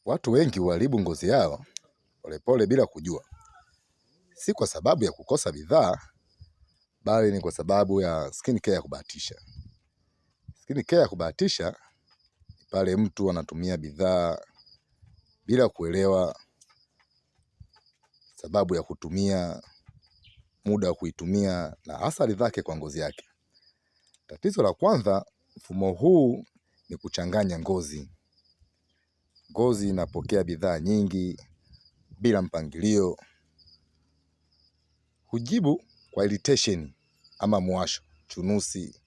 Watu wengi huharibu ngozi yao polepole bila kujua. Si kwa sababu ya kukosa bidhaa, bali ni kwa sababu ya skin care ya kubahatisha. Skin care ya kubahatisha ni pale mtu anatumia bidhaa bila kuelewa sababu ya kutumia, muda wa kuitumia na athari zake kwa ngozi yake. Tatizo la kwanza, mfumo huu ni kuchanganya ngozi. Ngozi inapokea bidhaa nyingi bila mpangilio. Hujibu kwa irritation ama mwasho, chunusi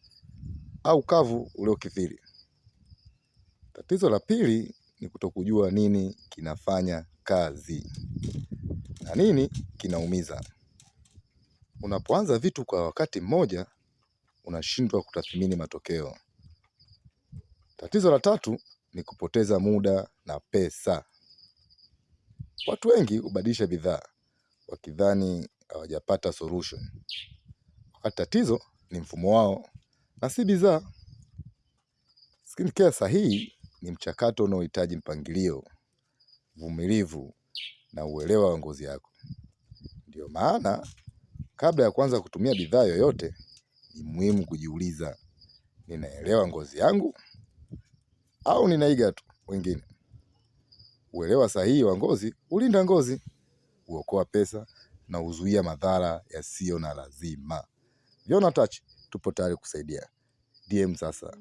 au kavu uliokithiri. Tatizo la pili ni kutokujua nini kinafanya kazi na nini kinaumiza. Unapoanza vitu kwa wakati mmoja, unashindwa kutathmini matokeo. Tatizo la tatu ni kupoteza muda na pesa. Watu wengi hubadilisha bidhaa wakidhani hawajapata solution, wakati tatizo ni mfumo wao na si bidhaa. Skin care sahihi ni mchakato unaohitaji mpangilio, uvumilivu na uelewa wa ngozi yako. Ndio maana kabla ya kuanza kutumia bidhaa yoyote, ni muhimu kujiuliza, ninaelewa ngozi yangu au ninaiga tu wengine? Uelewa sahihi wa ngozi hulinda ngozi, huokoa pesa na huzuia madhara yasiyo na lazima. Vyona Touch tupo tayari kusaidia. DM sasa.